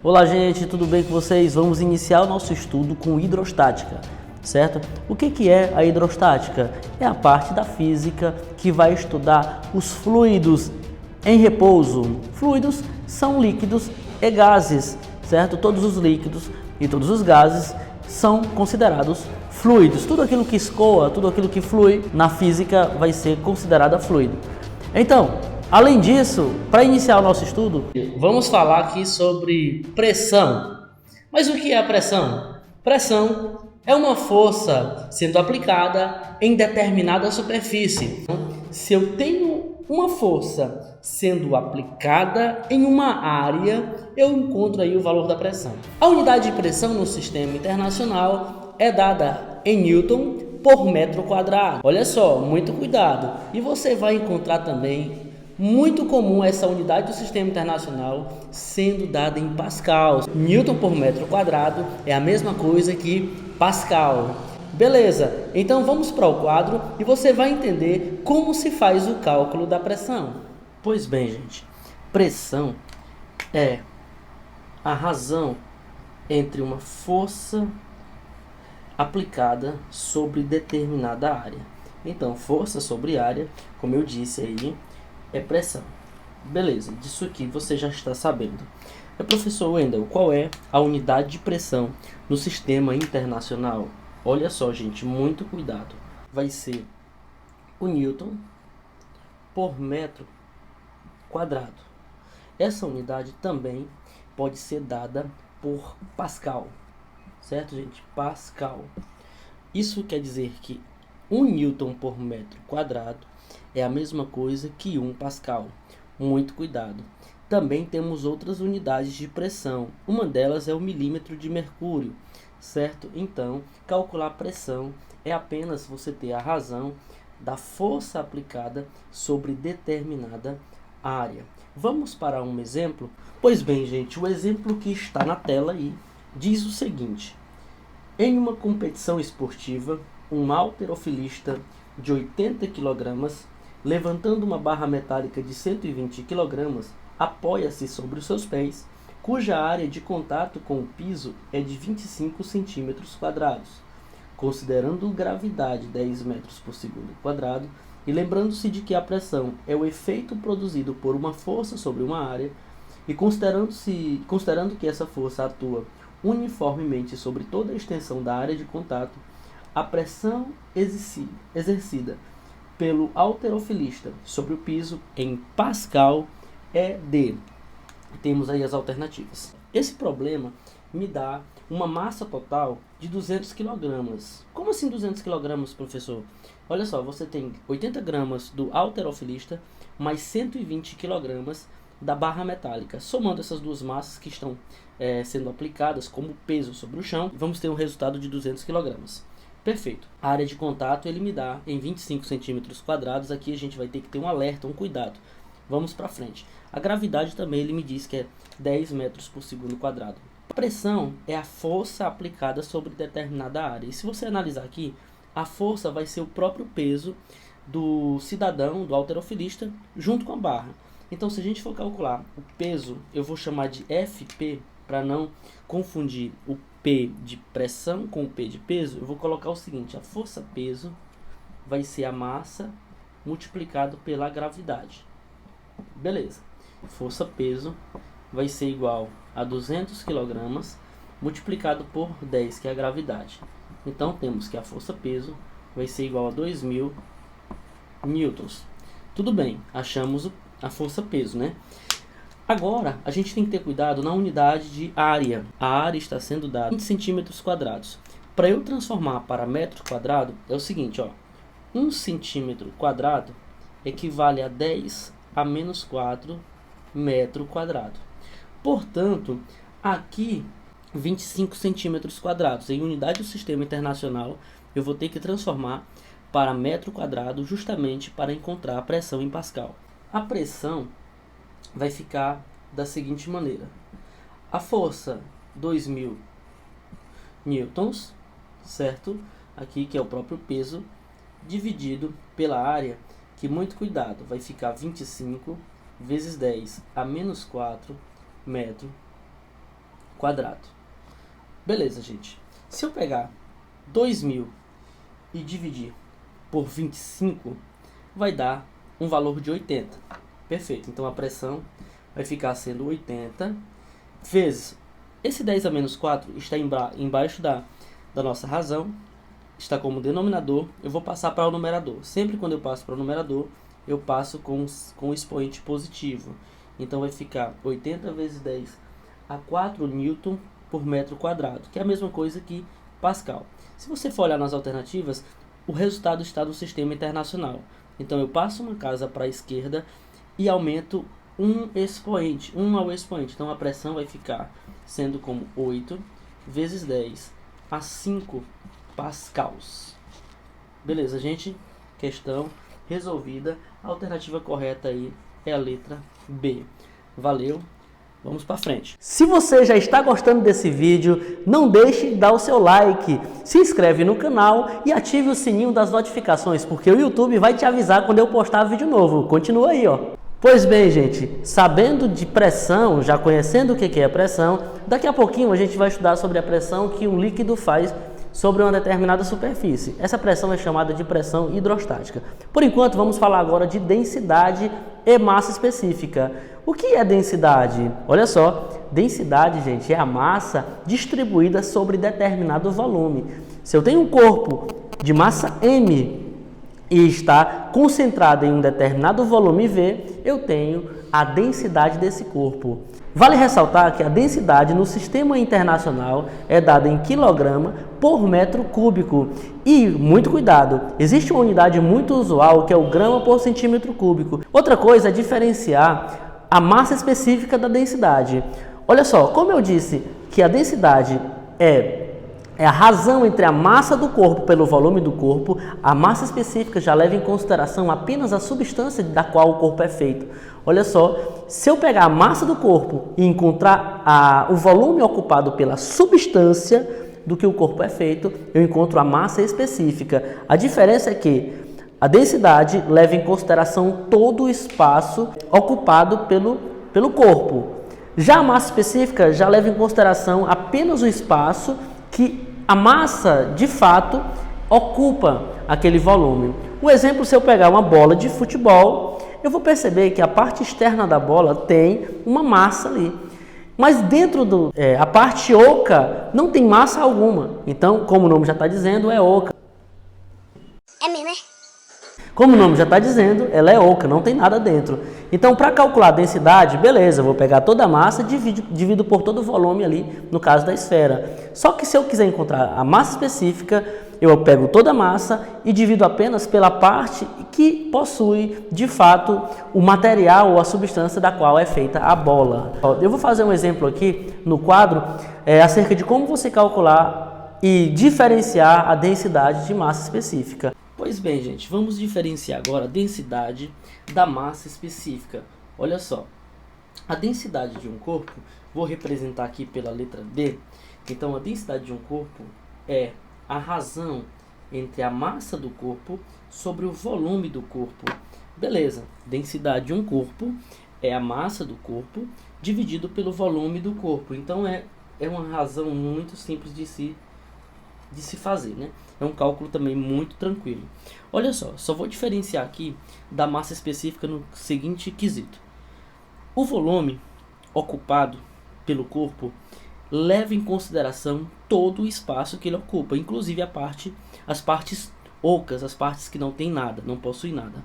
Olá gente, tudo bem com vocês? Vamos iniciar o nosso estudo com hidrostática, certo? O que é a hidrostática? É a parte da física que vai estudar os fluidos em repouso. Fluidos são líquidos e gases, certo? Todos os líquidos e todos os gases são considerados fluidos. Tudo aquilo que escoa, tudo aquilo que flui na física vai ser considerado fluido. Então, além disso, para iniciar o nosso estudo, vamos falar aqui sobre pressão. Mas o que é a pressão? Pressão é uma força sendo aplicada em determinada superfície. Se eu tenho uma força sendo aplicada em uma área, eu encontro aí o valor da pressão. A unidade de pressão no sistema internacional é dada em Newton por metro quadrado. Olha só, muito cuidado. E você vai encontrar também muito comum essa unidade do sistema internacional sendo dada em Pascal. Newton por metro quadrado é a mesma coisa que Pascal. Beleza, então vamos para o quadro e você vai entender como se faz o cálculo da pressão. Pois bem, gente, pressão é a razão entre uma força aplicada sobre determinada área. Então, força sobre área, como eu disse aí, é pressão. Beleza, disso aqui você já está sabendo. Professor Wendel, qual é a unidade de pressão no sistema internacional? Olha só, gente, muito cuidado. Vai ser o Newton por metro quadrado. Essa unidade também pode ser dada por Pascal. Certo, gente? Pascal. Isso quer dizer que 1 Newton por metro quadrado é a mesma coisa que 1 Pascal. Muito cuidado. Também temos outras unidades de pressão. Uma delas é o milímetro de mercúrio, certo? Então, calcular a pressão é apenas você ter a razão da força aplicada sobre determinada área. Vamos para um exemplo? Pois bem, gente, o exemplo que está na tela aí diz o seguinte: em uma competição esportiva, um halterofilista de 80 kg, levantando uma barra metálica de 120 kg, apoia-se sobre os seus pés, cuja área de contato com o piso é de 25 cm². Considerando gravidade 10 metros por segundo quadrado e lembrando-se de que a pressão é o efeito produzido por uma força sobre uma área, e considerando que essa força atua uniformemente sobre toda a extensão da área de contato, a pressão exercida pelo halterofilista sobre o piso em Pascal é de... Temos aí as alternativas. Esse problema me dá uma massa total de 200 kg. Como assim 200 kg, professor? Olha só, você tem 80 gramas do halterofilista mais 120 kg da barra metálica. Somando essas duas massas que estão sendo aplicadas como peso sobre o chão, vamos ter um resultado de 200 kg. Perfeito. A área de contato ele me dá em 25 cm². Aqui a gente vai ter que ter um alerta, um cuidado. Vamos para frente. A gravidade também ele me diz que é 10 metros por segundo quadrado. A pressão é a força aplicada sobre determinada área. E se você analisar aqui, a força vai ser o próprio peso do cidadão, do halterofilista, junto com a barra. Então, se a gente for calcular o peso, eu vou chamar de FP, para não confundir o P de pressão com o P de peso. Eu vou colocar o seguinte: a força-peso vai ser a massa multiplicado pela gravidade. Beleza. Força-peso vai ser igual a 200 kg multiplicado por 10, que é a gravidade. Então, temos que a força-peso vai ser igual a 2.000 newtons. Tudo bem, achamos a força-peso, né? Agora, a gente tem que ter cuidado na unidade de área. A área está sendo dada em 20 cm². Para eu transformar para metro quadrado, é o seguinte, ó. 1 cm² equivale a 10 a menos 4 metro quadrado. Portanto, aqui 25 cm². Em unidade do sistema internacional, eu vou ter que transformar para metro quadrado justamente para encontrar a pressão em Pascal. A pressão vai ficar da seguinte maneira: a força 2.000 newtons, certo? Aqui que é o próprio peso, dividido pela área, que muito cuidado, vai ficar 25 vezes 10 a menos 4 metro quadrado. Beleza, gente. Se eu pegar 2.000 e dividir por 25, vai dar um valor de 80. Perfeito. Então a pressão vai ficar sendo 80 vezes. Esse 10 a menos 4 está embaixo da nossa razão, está como denominador. Eu vou passar para o numerador. Sempre quando eu passo para o numerador, eu passo com o expoente positivo. Então vai ficar 80 vezes 10 a 4 newton por metro quadrado, que é a mesma coisa que Pascal. Se você for olhar nas alternativas, o resultado está no sistema internacional. Então eu passo uma casa para a esquerda e aumento um expoente, 1 ao expoente. Então a pressão vai ficar sendo como 8 vezes 10 a 5 pascals. Beleza, gente? Questão resolvida. A alternativa correta aí é a letra B. Valeu. Vamos para frente. Se você já está gostando desse vídeo, não deixe de dar o seu like, se inscreve no canal e ative o sininho das notificações, porque o YouTube vai te avisar quando eu postar vídeo novo. Continua aí, ó. Pois bem, gente, sabendo de pressão, já conhecendo o que é pressão, daqui a pouquinho a gente vai estudar sobre a pressão que um líquido faz sobre uma determinada superfície. Essa pressão é chamada de pressão hidrostática. Por enquanto, vamos falar agora de densidade e massa específica. O que é densidade? Olha só, densidade, gente, é a massa distribuída sobre determinado volume. Se eu tenho um corpo de massa M e está concentrado em um determinado volume V, eu tenho a densidade desse corpo. Vale ressaltar que a densidade no sistema internacional é dada em quilograma por metro cúbico. E, muito cuidado, existe uma unidade muito usual que é o grama por centímetro cúbico. Outra coisa é diferenciar a massa específica da densidade. Olha só, como eu disse que a densidade é a razão entre a massa do corpo pelo volume do corpo, a massa específica já leva em consideração apenas a substância da qual o corpo é feito. Olha só, se eu pegar a massa do corpo e encontrar o volume ocupado pela substância do que o corpo é feito, eu encontro a massa específica. A diferença é que a densidade leva em consideração todo o espaço ocupado pelo corpo. Já a massa específica já leva em consideração apenas o espaço que a massa, de fato, ocupa aquele volume. O exemplo, se eu pegar uma bola de futebol, eu vou perceber que a parte externa da bola tem uma massa ali. Mas dentro a parte oca não tem massa alguma. Então, como o nome já está dizendo, é oca. É mesmo, é? Como o nome já está dizendo, ela é oca, não tem nada dentro. Então, para calcular a densidade, beleza, eu vou pegar toda a massa e divido por todo o volume ali, no caso da esfera. Só que se eu quiser encontrar a massa específica, eu pego toda a massa e divido apenas pela parte que possui, de fato, o material ou a substância da qual é feita a bola. Eu vou fazer um exemplo aqui no quadro acerca de como você calcular e diferenciar a densidade de massa específica. Pois bem, gente, vamos diferenciar agora a densidade da massa específica. Olha só, a densidade de um corpo, vou representar aqui pela letra D. Então, a densidade de um corpo é a razão entre a massa do corpo sobre o volume do corpo. Beleza, densidade de um corpo é a massa do corpo dividido pelo volume do corpo. Então, é uma razão muito simples de se fazer, né? É um cálculo também muito tranquilo. Olha só vou diferenciar aqui da massa específica no seguinte quesito. O volume ocupado pelo corpo leva em consideração todo o espaço que ele ocupa, inclusive as partes ocas, as partes que não tem nada, não possuem nada.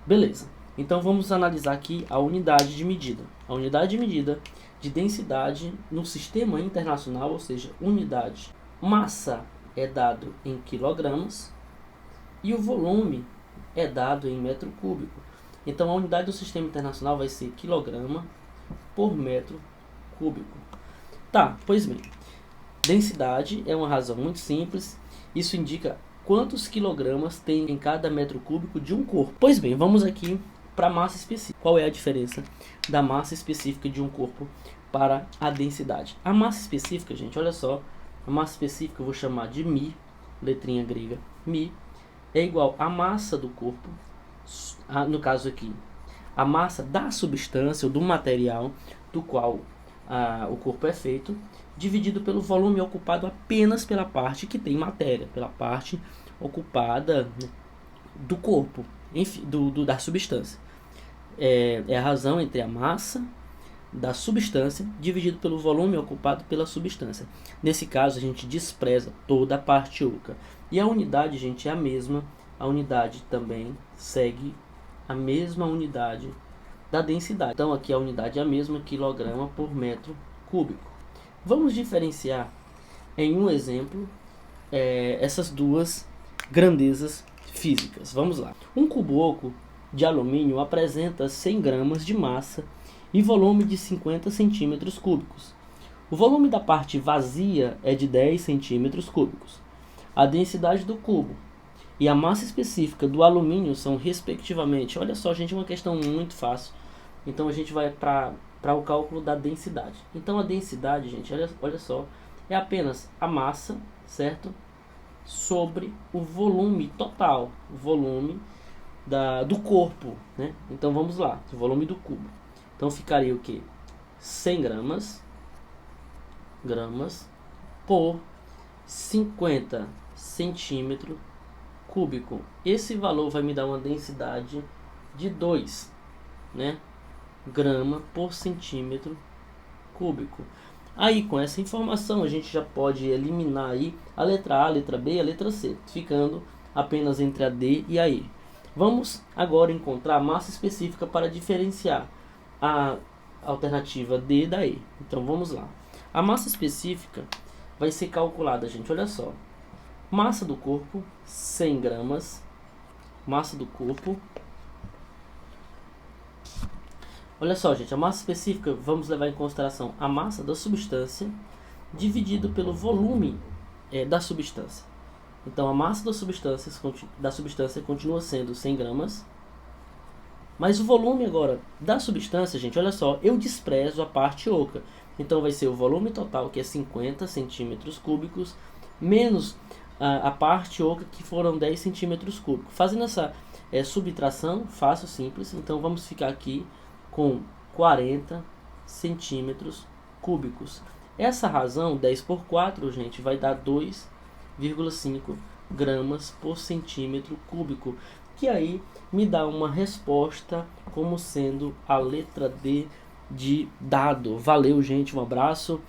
Beleza, então vamos analisar aqui a unidade de medida. A unidade de medida de densidade no sistema internacional, ou seja, unidade. Massa é dado em quilogramas e o volume é dado em metro cúbico. Então a unidade do sistema internacional vai ser quilograma por metro cúbico. Tá, pois bem, densidade é uma razão muito simples, isso indica quantos quilogramas tem em cada metro cúbico de um corpo. Pois bem, vamos aqui para a massa específica. Qual é a diferença da massa específica de um corpo para a densidade? A massa específica, gente, olha só, a massa específica eu vou chamar de μ, letrinha grega, μ, é igual à massa do corpo, no caso aqui, a massa da substância ou do material do qual o corpo é feito, dividido pelo volume ocupado apenas pela parte que tem matéria, pela parte ocupada, né, do corpo, enfim, da substância. É a razão entre a massa da substância dividido pelo volume ocupado pela substância. Nesse caso, a gente despreza toda a parte oca. E a unidade, gente, é a mesma. A unidade também segue a mesma unidade da densidade. Então, aqui a unidade é a mesma, quilograma por metro cúbico. Vamos diferenciar em um exemplo essas duas grandezas físicas. Vamos lá. Um cubo oco de alumínio apresenta 100 gramas de massa e volume de 50 centímetros cúbicos. O volume da parte vazia é de 10 centímetros cúbicos. A densidade do cubo e a massa específica do alumínio são respectivamente... Olha só, gente, uma questão muito fácil. Então a gente vai para o cálculo da densidade. Então a densidade, gente, olha só, é apenas a massa, certo? Sobre o volume total, o volume do corpo, né? Então vamos lá, o volume do cubo. Então ficaria o que? 100 gramas por 50 centímetro cúbico. Esse valor vai me dar uma densidade de 2, né, grama por centímetro cúbico. Aí com essa informação a gente já pode eliminar aí a letra A, a letra B e a letra C, ficando apenas entre a D e a E. Vamos agora encontrar a massa específica para diferenciar a alternativa D da E. Então vamos lá. A massa específica vai ser calculada, gente, olha só. Massa do corpo, 100 gramas. Massa do corpo. Olha só, gente, a massa específica, vamos levar em consideração a massa da substância dividido pelo volume da substância. Então a massa da substância continua sendo 100 gramas. Mas o volume agora da substância, gente, olha só, eu desprezo a parte oca. Então vai ser o volume total, que é 50 centímetros cúbicos, menos a parte oca, que foram 10 centímetros cúbicos. Fazendo essa subtração, fácil, simples, então vamos ficar aqui com 40 centímetros cúbicos. Essa razão, 10 por 4, gente, vai dar 2,5 gramas por centímetro cúbico, que aí me dá uma resposta como sendo a letra D de dado. Valeu, gente, um abraço.